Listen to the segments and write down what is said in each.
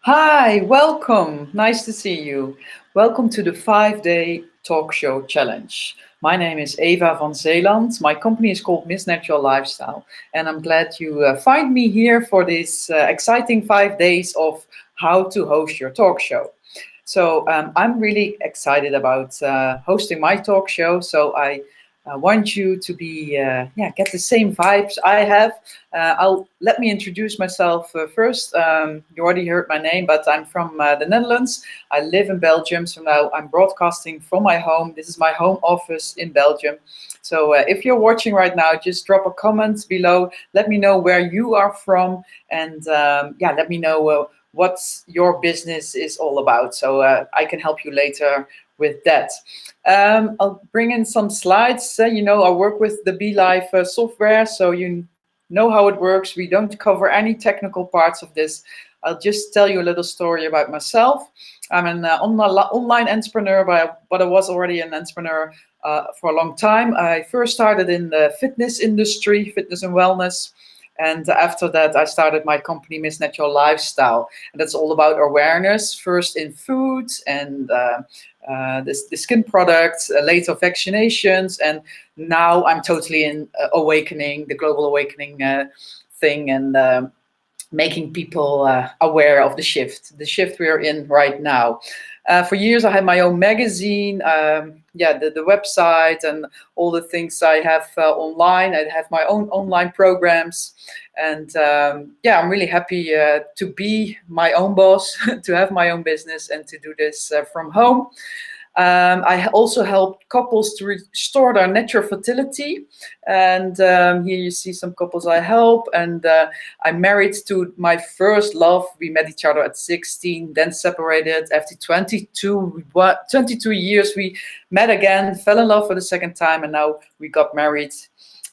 Hi, welcome. Nice to see you. Welcome to the 5-day talk show challenge. My name is Eva van Zeeland. My company is called Miss Natural Lifestyle, and I'm glad you find me here for this exciting 5 days of how to host your talk show. So I'm really excited about hosting my talk show. So I want you to be get the same vibes I have. I'll let me introduce myself first. You already heard my name, but I'm from the Netherlands. I live in Belgium, so now I'm broadcasting from my home. This is my home office in Belgium. So if you're watching right now, just drop a comment below. Let me know where you are from, and let me know what your business is all about. So I can help you later with that. I'll bring in some slides. I work with the belive software, so you know how it works. We don't cover any technical parts of this. I'll just tell you a little story about myself. I'm an online entrepreneur, but I was already an entrepreneur for a long time. I first started in the fitness industry, fitness and wellness. And after that, I started my company, Miss Natural Lifestyle. And that's all about awareness, first in food and the skin products, later vaccinations. And now I'm totally in awakening, the global awakening thing, and making people aware of the shift we're in right now. For years, I had my own magazine, the website, and all the things I have online. I have my own online programs, and I'm really happy to be my own boss, to have my own business, and to do this from home. I also help couples to restore their natural fertility. And here you see some couples I help. And I'm married to my first love. We met each other at 16, then separated. After 22 years, we met again, fell in love for the second time, and now we got married.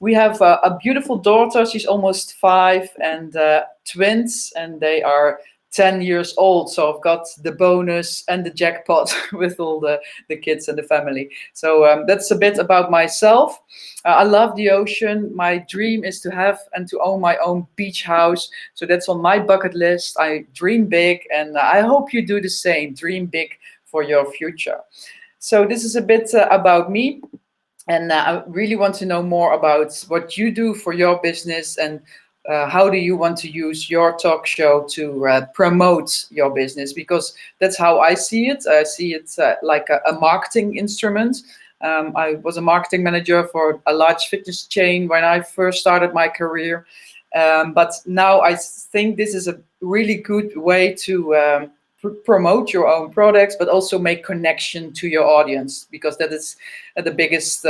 We have a beautiful daughter. She's almost 5, and twins, and they are 10 years old. So I've got the bonus and the jackpot with all the kids and the family. So that's a bit about myself. I love the ocean. My dream is to have and to own my own beach house. So that's on my bucket list. I dream big, and I hope you do the same. Dream big for your future. So this is a bit about me. And I really want to know more about what you do for your business, and how do you want to use your talk show to promote your business? Because that's how I see it. I see it like a marketing instrument. I was a marketing manager for a large fitness chain when I first started my career. But now I think this is a really good way to promote your own products, but also make connection to your audience, because that is the biggest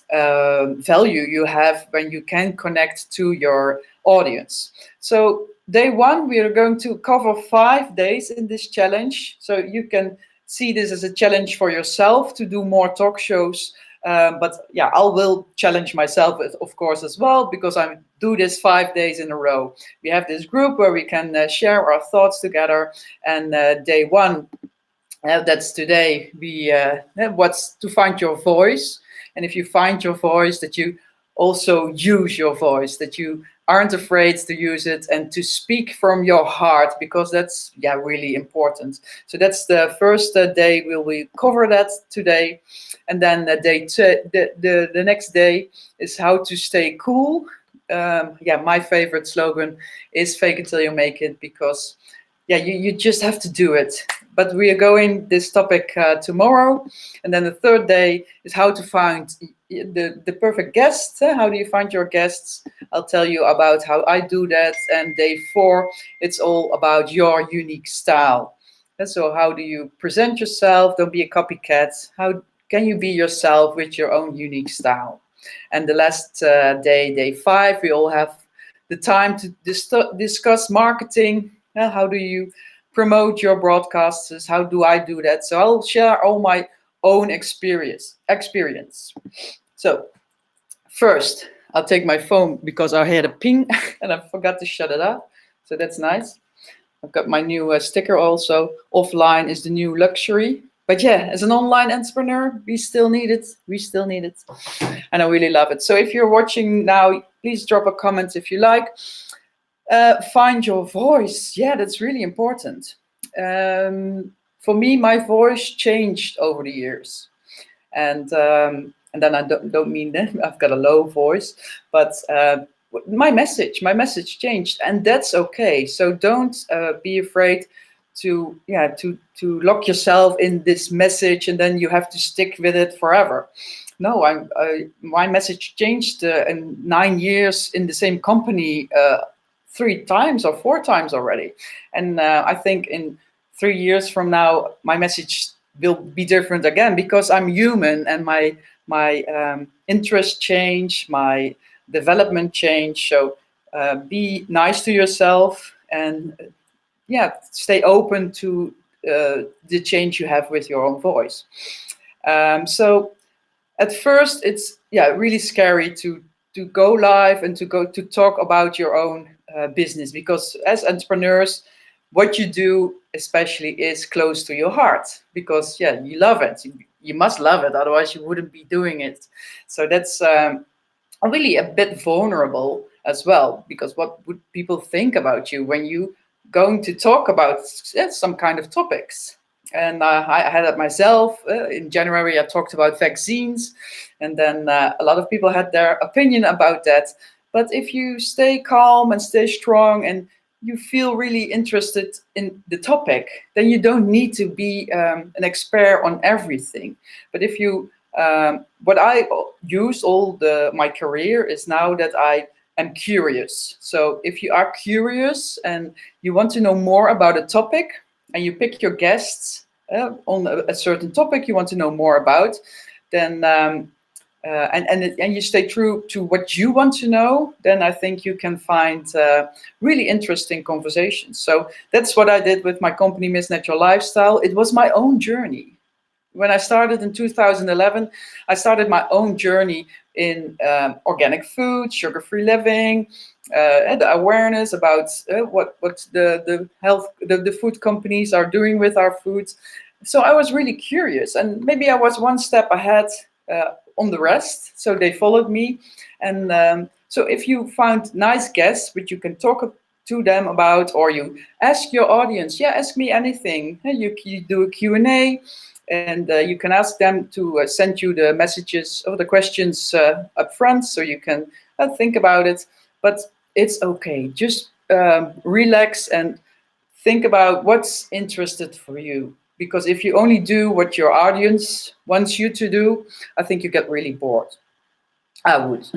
value you have when you can connect to your audience. So day one, we are going to cover 5 days in this challenge. So you can see this as a challenge for yourself to do more talk shows. But I will challenge myself, of course, as well, because I do this 5 days in a row. We have this group where we can share our thoughts together. And day one, that's today, what's to find your voice. And if you find your voice, that you also use your voice, that you aren't afraid to use it and to speak from your heart, because that's really important. So that's the first day. We'll cover that today. And then the next day is how to stay cool. My favorite slogan is fake it till you make it, because you just have to do it. But we are going this topic tomorrow. And then the third day is how to find the perfect guest. How do you find your guests? I'll tell you about how I do that. And day 4, it's all about your unique style. And so how do you present yourself? Don't be a copycat. How can you be yourself with your own unique style? And the last day 5, we all have the time to discuss marketing. How do you promote your broadcasts? How do I do that? So I'll share all my own experience. So first, I'll take my phone because I had a ping and I forgot to shut it off. So that's nice. I've got my new sticker also. Offline is the new luxury. But as an online entrepreneur, we still need it. And I really love it. So if you're watching now, please drop a comment if you like. Find your voice. That's really important. For me, my voice changed over the years, and then I don't mean that I've got a low voice, but my message changed, and that's okay. So don't be afraid to lock yourself in this message, and then you have to stick with it forever. No, my message changed in 9 years in the same company, 3 times or 4 times already, and I think in 3 years from now my message will be different again, because I'm human, and my interests change, my development change. So be nice to yourself, and stay open to the change you have with your own voice. So at first it's really scary to go live and to talk about your own business, because as entrepreneurs, what you do especially is close to your heart, because you love it. You must love it, otherwise you wouldn't be doing it. So that's really a bit vulnerable as well, because what would people think about you when you going to talk about some kind of topics? And I had it myself. In January, I talked about vaccines, and then a lot of people had their opinion about that. But if you stay calm and stay strong, and you feel really interested in the topic, then you don't need to be an expert on everything. But if you what I use my career is now that I am curious. So if you are curious and you want to know more about a topic, and you pick your guests on a certain topic you want to know more about, then and you stay true to what you want to know, then I think you can find really interesting conversations. So that's what I did with my company, Miss Natural Lifestyle. It was my own journey. When I started in 2011, I started my own journey in organic food, sugar-free living, and the awareness about what the food companies are doing with our foods. So I was really curious, and maybe I was one step ahead on the rest. So they followed me, and so if you find nice guests which you can talk to them about, or you ask your audience, ask me anything. You do a Q&A. And you can ask them to send you the messages or the questions up front, so you can think about it. But it's okay. Just relax and think about what's interested for you. Because if you only do what your audience wants you to do, I think you get really bored. I would.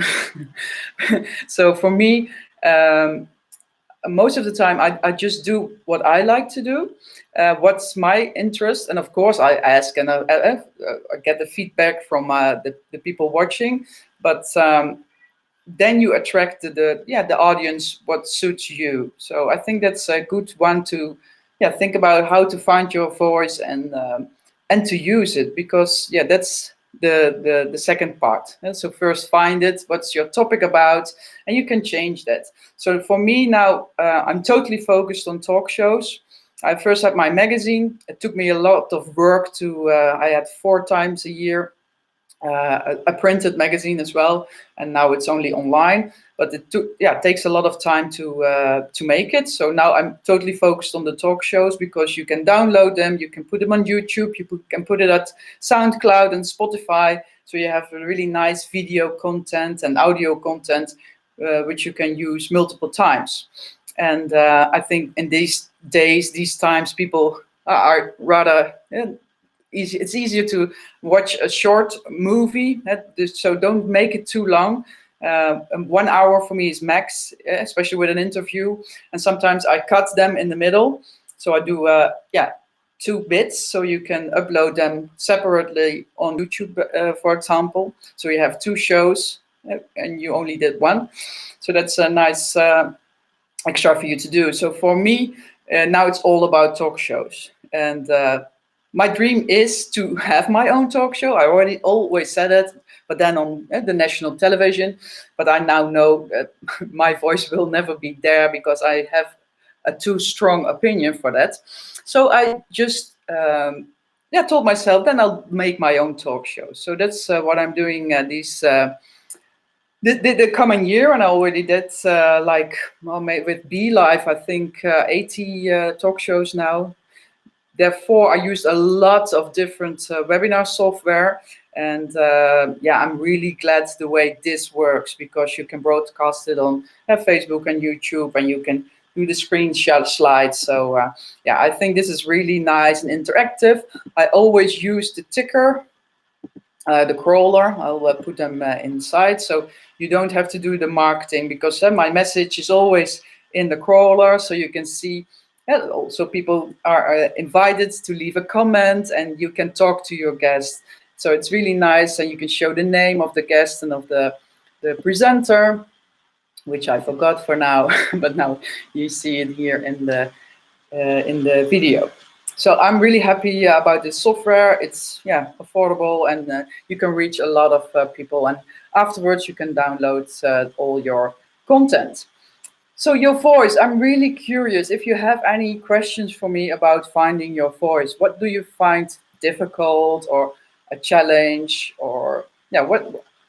So for me, most of the time I just do what I like to do, what's my interest, and of course I ask and I get the feedback from the people watching, but then you attract the audience what suits you. So I think that's a good one to think about how to find your voice and to use it, because that's the second part. And so first find it, what's your topic about, and you can change that. So for me now, I'm totally focused on talk shows. I first had my magazine. It took me a lot of work to, I had 4 times a year a printed magazine as well, and now it's only online. But it takes a lot of time to make it. So now I'm totally focused on the talk shows, because you can download them, you can put them on YouTube, can put it at SoundCloud and Spotify. So you have a really nice video content and audio content, which you can use multiple times. And I think in these days, these times, people are rather easy. It's easier to watch a short movie, so don't make it too long. 1 hour for me is max, especially with an interview. And sometimes I cut them in the middle. So I do 2 bits, so you can upload them separately on YouTube, for example. So you have 2 shows and you only did 1. So that's a nice extra for you to do. So for me, now it's all about talk shows. And my dream is to have my own talk show. I already always said it, but then on the national television. But I now know that my voice will never be there, because I have a too strong opinion for that. So I just told myself, then I'll make my own talk show. So that's what I'm doing the coming year. And I already did with belive, I think 80 talk shows now. therefore, I used a lot of different webinar software. And yeah, I'm really glad the way this works, because you can broadcast it on Facebook and YouTube, and you can do the screenshot slides. So yeah, I think this is really nice and interactive. I always use the ticker, the crawler. I'll put them inside, so you don't have to do the marketing, because my message is always in the crawler, so you can see. Also, people are invited to leave a comment, and you can talk to your guest. So it's really nice, and you can show the name of the guest and of the presenter, which I forgot for now, but now you see it here in the video. So I'm really happy about this software. It's affordable, and you can reach a lot of people. And afterwards, you can download all your content. So your voice, I'm really curious if you have any questions for me about finding your voice. What do you find difficult, or a challenge, or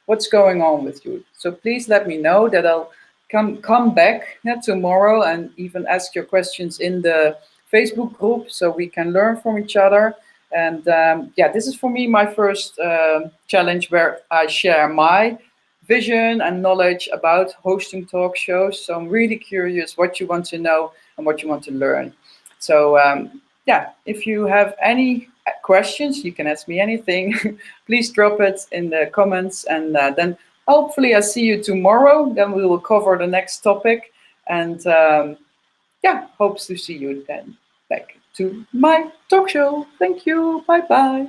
what's going on with you? So please let me know, that I'll come back tomorrow, and even ask your questions in the Facebook group, so we can learn from each other. And this is for me my first challenge, where I share my vision and knowledge about hosting talk shows. So I'm really curious what you want to know and what you want to learn. So if you have any questions, you can ask me anything. Please drop it in the comments, and then hopefully I see you tomorrow. Then we will cover the next topic, and hopes to see you then back to my talk show. Thank you. Bye bye.